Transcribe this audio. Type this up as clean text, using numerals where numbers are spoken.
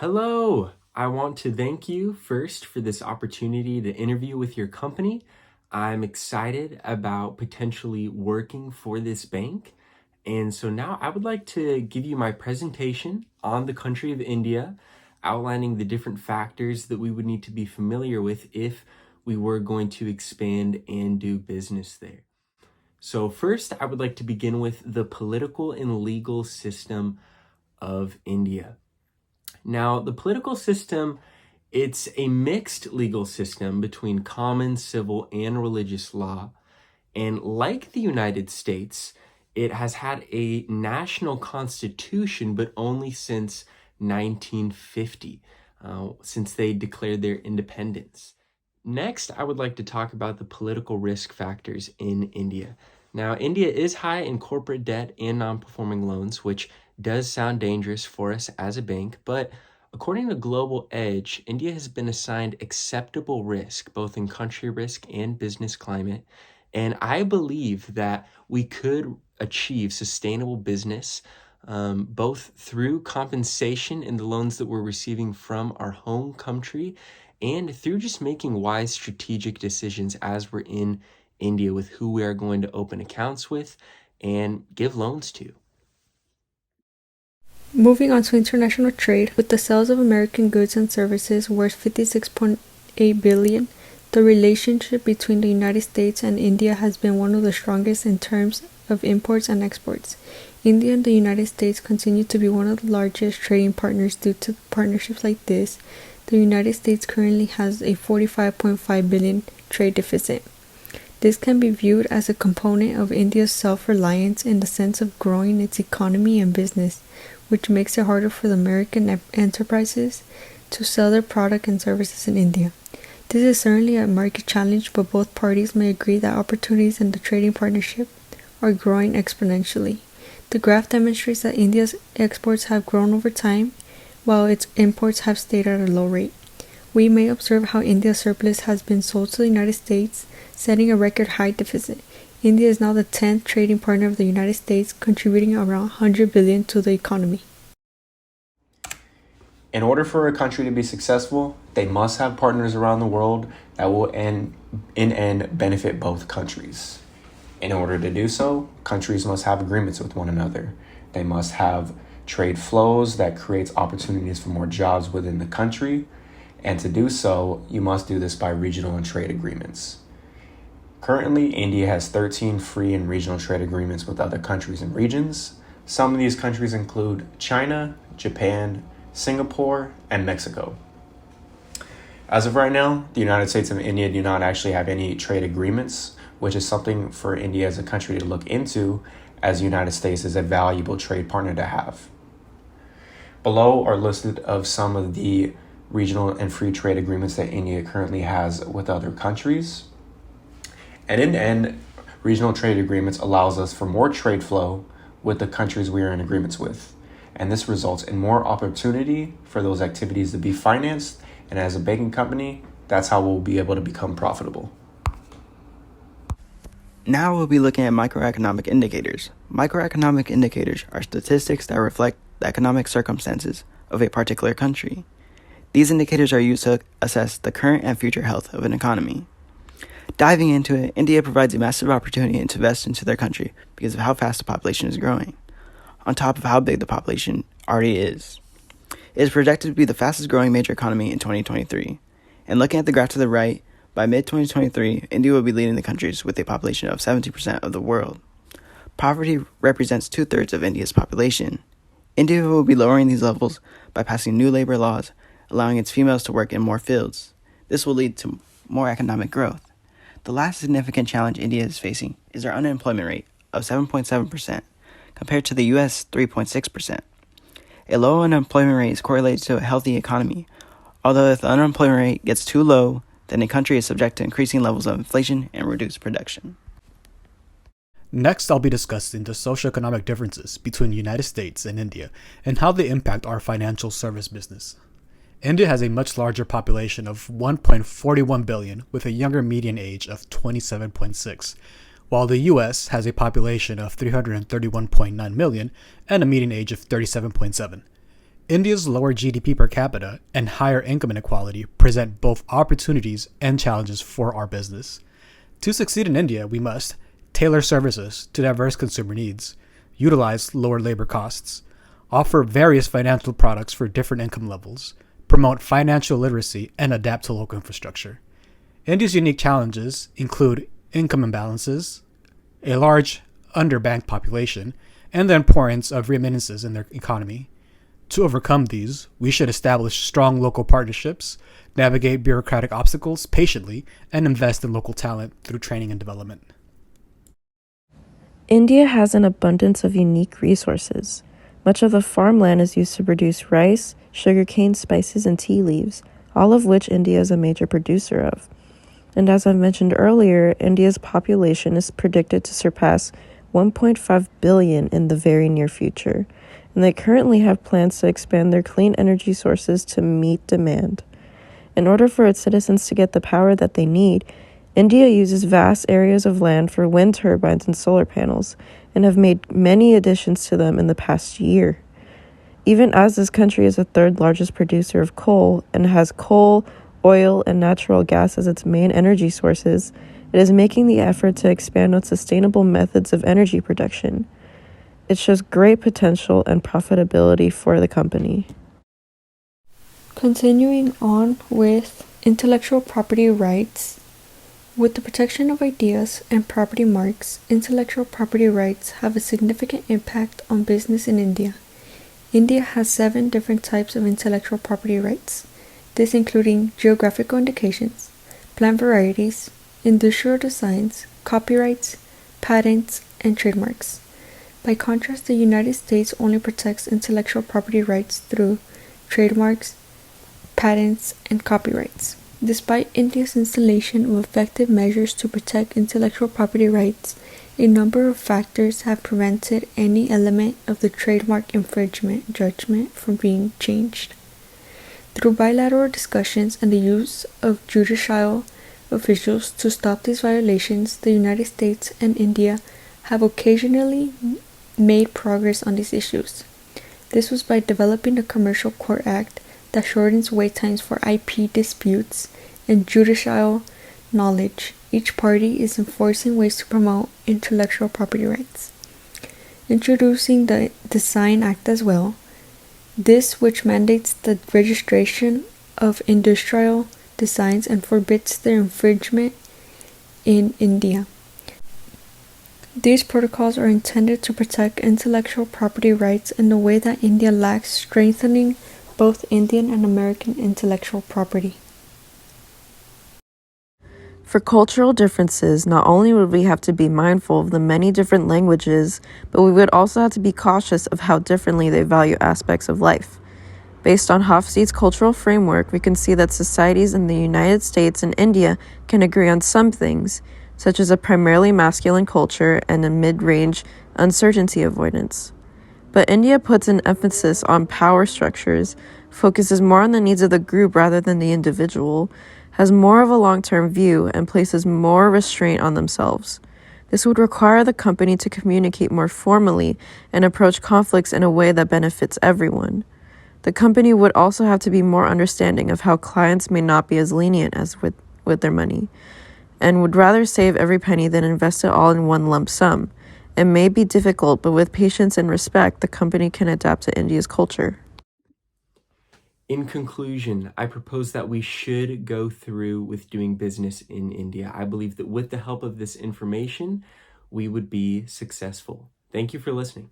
Hello! I want to thank you first for this opportunity to interview with your company. I'm excited about potentially working for this bank. And so now I would like to give you my presentation on the country of India, outlining the different factors that we would need to be familiar with if we were going to expand and do business there. So first, I would like to begin with the political and legal system of India. Now, the political system, it's a mixed legal system between common, civil, and religious law. And like the United States, it has had a national constitution, but only since 1950, since they declared their independence. Next, I would like to talk about the political risk factors in India. Now, India is high in corporate debt and non-performing loans, which does sound dangerous for us as a bank, but according to Global Edge, India has been assigned acceptable risk, both in country risk and business climate. And I believe that we could achieve sustainable business both through compensation in the loans that we're receiving from our home country and through just making wise strategic decisions as we're in India with who we are going to open accounts with and give loans to. Moving on to international trade, with the sales of American goods and services worth $56.8 billion, the relationship between the United States and India has been one of the strongest in terms of imports and exports. India and the United States continue to be one of the largest trading partners due to partnerships like this. The United States currently has a $45.5 billion trade deficit. This can be viewed as a component of India's self-reliance in the sense of growing its economy and business, which makes it harder for the American enterprises to sell their product and services in India. This is certainly a market challenge, but both parties may agree that opportunities in the trading partnership are growing exponentially. The graph demonstrates that India's exports have grown over time, while its imports have stayed at a low rate. We may observe how India's surplus has been sold to the United States, setting a record high deficit. India is now the 10th trading partner of the United States, contributing around $100 billion to the economy. In order for a country to be successful, they must have partners around the world that will in end benefit both countries. In order to do so, countries must have agreements with one another. They must have trade flows that creates opportunities for more jobs within the country. And to do so, you must do this by regional and trade agreements. Currently, India has 13 free and regional trade agreements with other countries and regions. Some of these countries include China, Japan, Singapore, and Mexico. As of right now, the United States and India do not actually have any trade agreements, which is something for India as a country to look into, as the United States is a valuable trade partner to have. Below are listed of some of the regional and free trade agreements that India currently has with other countries. And in the end, regional trade agreements allows us for more trade flow with the countries we are in agreements with. And this results in more opportunity for those activities to be financed. And as a banking company, that's how we'll be able to become profitable. Now we'll be looking at microeconomic indicators. Microeconomic indicators are statistics that reflect the economic circumstances of a particular country. These indicators are used to assess the current and future health of an economy. Diving into it, India provides a massive opportunity to invest into their country because of how fast the population is growing, on top of how big the population already is. It is projected to be the fastest growing major economy in 2023. And looking at the graph to the right, by mid-2023, India will be leading the countries with a population of 70% of the world. Poverty represents 2/3 of India's population. India will be lowering these levels by passing new labor laws, allowing its females to work in more fields. This will lead to more economic growth. The last significant challenge India is facing is their unemployment rate of 7.7%, compared to the US 3.6%. A low unemployment rate is correlated to a healthy economy, although if the unemployment rate gets too low, then a country is subject to increasing levels of inflation and reduced production. Next, I'll be discussing the socioeconomic differences between the United States and India and how they impact our financial service business. India has a much larger population of 1.41 billion with a younger median age of 27.6, while the US has a population of 331.9 million and a median age of 37.7. India's lower GDP per capita and higher income inequality present both opportunities and challenges for our business. To succeed in India, we must tailor services to diverse consumer needs, utilize lower labor costs, offer various financial products for different income levels, promote financial literacy, and adapt to local infrastructure. India's unique challenges include income imbalances, a large underbanked population, and the importance of remittances in their economy. To overcome these, we should establish strong local partnerships, navigate bureaucratic obstacles patiently, and invest in local talent through training and development. India has an abundance of unique resources. Much of the farmland is used to produce rice, sugarcane, spices, and tea leaves, all of which India is a major producer of. And as I mentioned earlier, India's population is predicted to surpass 1.5 billion in the very near future, and they currently have plans to expand their clean energy sources to meet demand. In order for its citizens to get the power that they need, India uses vast areas of land for wind turbines and solar panels, and have made many additions to them in the past year. Even as this country is the third largest producer of coal and has coal, oil, and natural gas as its main energy sources, it is making the effort to expand on sustainable methods of energy production. It shows great potential and profitability for the company. Continuing on with intellectual property rights. With the protection of ideas and property marks, intellectual property rights have a significant impact on business in India. India has 7 different types of intellectual property rights, this including geographical indications, plant varieties, industrial designs, copyrights, patents, and trademarks. By contrast, the United States only protects intellectual property rights through trademarks, patents, and copyrights. Despite India's installation of effective measures to protect intellectual property rights, a number of factors have prevented any element of the trademark infringement judgment from being changed. Through bilateral discussions and the use of judicial officials to stop these violations, the United States and India have occasionally made progress on these issues. This was by developing the Commercial Court Act that shortens wait times for IP disputes and judicial knowledge. Each party is enforcing ways to promote intellectual property rights. Introducing the Design Act as well, this which mandates the registration of industrial designs and forbids their infringement in India. These protocols are intended to protect intellectual property rights in the way that India lacks, strengthening both Indian and American intellectual property. For cultural differences, not only would we have to be mindful of the many different languages, but we would also have to be cautious of how differently they value aspects of life. Based on Hofstede's cultural framework, we can see that societies in the United States and India can agree on some things, such as a primarily masculine culture and a mid-range uncertainty avoidance. But India puts an emphasis on power structures, focuses more on the needs of the group rather than the individual, has more of a long-term view, and places more restraint on themselves. This would require the company to communicate more formally and approach conflicts in a way that benefits everyone. The company would also have to be more understanding of how clients may not be as lenient as with their money, and would rather save every penny than invest it all in one lump sum. It may be difficult, but with patience and respect, the company can adapt to India's culture. In conclusion, I propose that we should go through with doing business in India. I believe that with the help of this information, we would be successful. Thank you for listening.